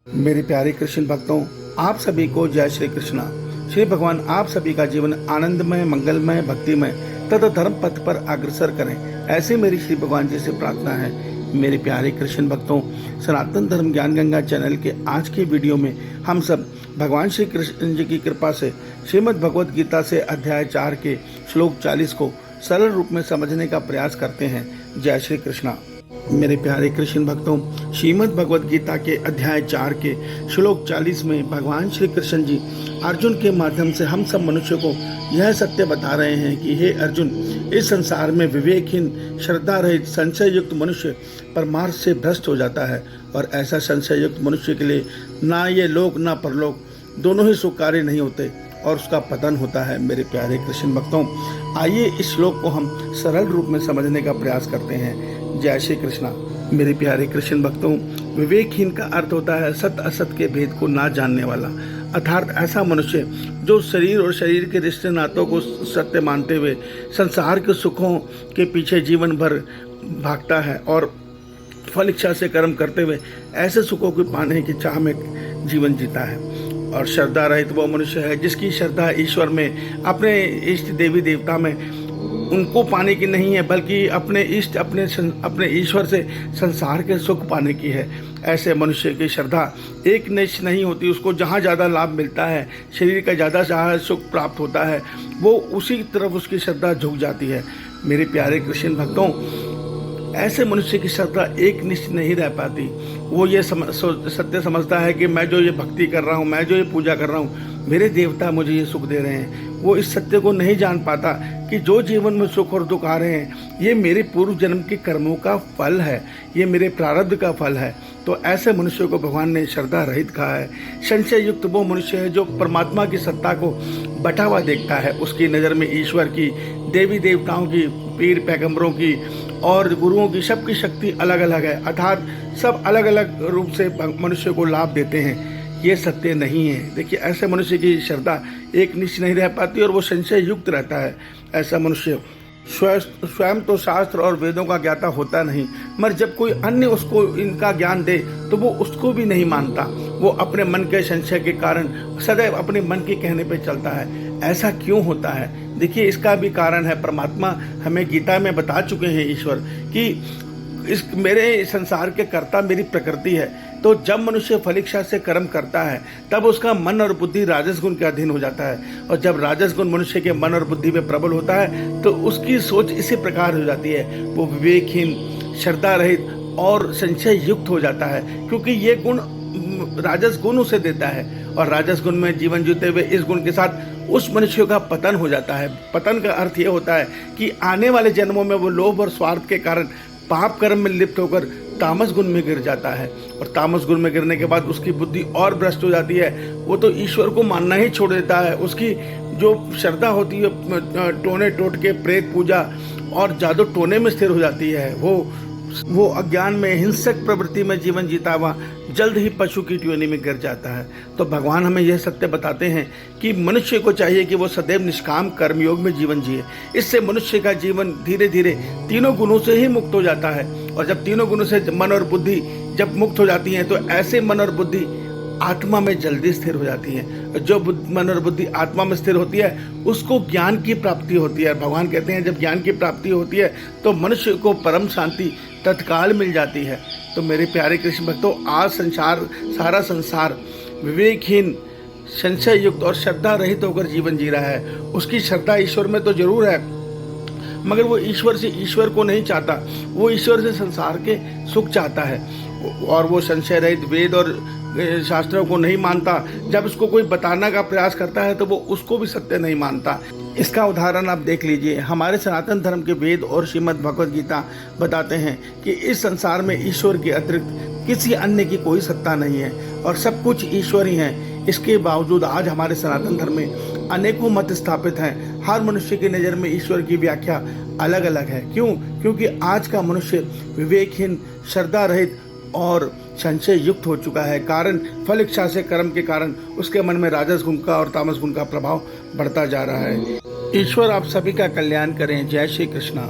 मेरे प्यारे कृष्ण भक्तों, आप सभी को जय श्री कृष्णा। श्री भगवान आप सभी का जीवन आनंदमय, मंगलमय, भक्तिमय तथा धर्म पथ पर अग्रसर करें, ऐसी मेरी श्री भगवान जी से प्रार्थना है। मेरे प्यारे कृष्ण भक्तों, सनातन धर्म ज्ञान गंगा चैनल के आज के वीडियो में हम सब भगवान श्री कृष्ण जी की कृपा से श्रीमद् भगवद गीता से अध्याय 4 के श्लोक 40 को सरल रूप में समझने का प्रयास करते हैं। जय श्री कृष्णा। मेरे प्यारे कृष्ण भक्तों, श्रीमद् भगवद गीता के अध्याय 4 के श्लोक 40 में भगवान श्री कृष्ण जी अर्जुन के माध्यम से हम सब मनुष्यों को यह सत्य बता रहे हैं कि हे अर्जुन, इस संसार में विवेकहीन, श्रद्धा रहित, संशय युक्त मनुष्य परमार्थ से भ्रष्ट हो जाता है और ऐसा संशय युक्त मनुष्य के लिए ना ये लोक ना परलोक दोनों ही सुखकारी नहीं होते और उसका पतन होता है। मेरे प्यारे कृष्ण भक्तों, आइए इस श्लोक को हम सरल रूप में समझने का प्रयास करते हैं। जय श्री कृष्णा। मेरे प्यारे कृष्ण भक्तों, विवेकहीन का अर्थ होता है सत्य असत्य के भेद को ना जानने वाला, अर्थात ऐसा मनुष्य जो शरीर और शरीर के रिश्ते नातों को सत्य मानते हुए संसार के सुखों के पीछे जीवन भर भागता है और फल इच्छा से कर्म करते हुए ऐसे सुखों को पाने की चाह में जीवन जीता है। और श्रद्धा रहित वो मनुष्य है जिसकी श्रद्धा ईश्वर में, अपने इष्ट देवी देवता में उनको पाने की नहीं है, बल्कि अपने इष्ट, अपने ईश्वर से संसार के सुख पाने की है। ऐसे मनुष्य की श्रद्धा एक निश्च नहीं होती। उसको जहाँ ज़्यादा लाभ मिलता है, शरीर का ज़्यादा सुख प्राप्त होता है, वो उसी तरफ उसकी श्रद्धा झुक जाती है। मेरे प्यारे कृष्ण भक्तों, ऐसे मनुष्य की श्रद्धा एक निश्च नहीं रह पाती। वो ये सत्य समझता है कि मैं जो ये भक्ति कर रहा हूँ, मैं जो ये पूजा कर रहा हूँ, मेरे देवता मुझे ये सुख दे रहे हैं। वो इस सत्य को नहीं जान पाता कि जो जीवन में सुख और दुख आ रहे हैं, ये मेरे पूर्व जन्म के कर्मों का फल है, ये मेरे प्रारब्ध का फल है। तो ऐसे मनुष्य को भगवान ने श्रद्धा रहित कहा है। संशय युक्त वो मनुष्य है जो परमात्मा की सत्ता को बटा हुआ देखता है। उसकी नज़र में ईश्वर की, देवी देवताओं की, पीर पैगंबरों की और गुरुओं की सबकी शक्ति अलग अलग है, अर्थात सब अलग अलग रूप से मनुष्य को लाभ देते हैं। ये सत्य नहीं है। देखिए, ऐसे मनुष्य की श्रद्धा एक निश्च नहीं रह पाती और वो संशय युक्त रहता है। ऐसा मनुष्य स्वयं तो शास्त्र और वेदों का ज्ञाता होता नहीं, मगर जब कोई अन्य उसको इनका ज्ञान दे तो वो उसको भी नहीं मानता। वो अपने मन के संशय के कारण सदैव अपने मन के कहने पे चलता है। ऐसा क्यों होता है? देखिए, इसका भी कारण है। परमात्मा हमें गीता में बता चुके हैं, ईश्वर, कि इस मेरे संसार के कर्ता मेरी प्रकृति है। तो जब मनुष्य फलिच्छा से कर्म करता है तब उसका मन और बुद्धि राजस गुण के अधीन हो जाता है, और जब राजस गुण मनुष्य के मन और बुद्धि में प्रबल होता है तो उसकी सोच इसी प्रकार हो जाती है। वो विवेकहीन, श्रद्धा रहित और संशय युक्त हो जाता है, क्योंकि ये गुण राजस गुण उसे देता है और राजस गुण में जीवन जीते हुए इस गुण के साथ उस मनुष्य का पतन हो जाता है। पतन का अर्थ ये होता है कि आने वाले जन्मों में वो लोभ और स्वार्थ के कारण पाप कर्म में लिप्त होकर तामस गुण में गिर जाता है, और तामस गुण में गिरने के बाद उसकी बुद्धि और भ्रष्ट हो जाती है। वो तो ईश्वर को मानना ही छोड़ देता है। उसकी जो श्रद्धा होती है टोने टोट के प्रेत पूजा और जादू टोने में स्थिर हो जाती है। वो अज्ञान में, हिंसक प्रवृत्ति में जीवन जीता हुआ जल्द ही पशु की योनि में गिर जाता है। तो भगवान हमें यह सत्य बताते हैं कि मनुष्य को चाहिए कि वो सदैव निष्काम कर्मयोग में जीवन जिए। इससे मनुष्य का जीवन धीरे धीरे तीनों गुणों से ही मुक्त हो जाता है, और जब तीनों गुणों से मन और बुद्धि जब मुक्त हो जाती हैं तो ऐसे मन और बुद्धि आत्मा में जल्दी स्थिर हो जाती है। जो मन और बुद्धि आत्मा में स्थिर होती है उसको ज्ञान की प्राप्ति होती है। भगवान कहते हैं जब ज्ञान की प्राप्ति होती है तो मनुष्य को परम शांति तत्काल मिल जाती है। तो मेरे प्यारे कृष्ण भक्तों, आज सारा संसार विवेकहीन, संशय युक्त और श्रद्धा रहित होकर जीवन जी रहा है। उसकी श्रद्धा ईश्वर में तो जरूर है, मगर वो ईश्वर को नहीं चाहता। वो ईश्वर से संसार के सुख चाहता है, और वो संशय रहित वेद और शास्त्रों को नहीं मानता। जब उसको कोई बताने का प्रयास करता है तो वो उसको भी सत्य नहीं मानता। इसका उदाहरण आप देख लीजिए। हमारे सनातन धर्म के वेद और श्रीमद् भगवद गीता बताते हैं कि इस संसार में ईश्वर के अतिरिक्त किसी अन्य की कोई सत्ता नहीं है और सब कुछ ईश्वर ही है। इसके बावजूद आज हमारे सनातन धर्म में अनेकों मत स्थापित हैं। हर मनुष्य की नज़र में ईश्वर की व्याख्या अलग अलग है। क्यों? क्योंकि आज का मनुष्य विवेकहीन, श्रद्धा रहित और संशय युक्त हो चुका है। कारण फल इच्छा से कर्म के कारण उसके मन में राजस गुण का और तामस गुण का प्रभाव बढ़ता जा रहा है। ईश्वर आप सभी का कल्याण करें। जय श्री कृष्णा।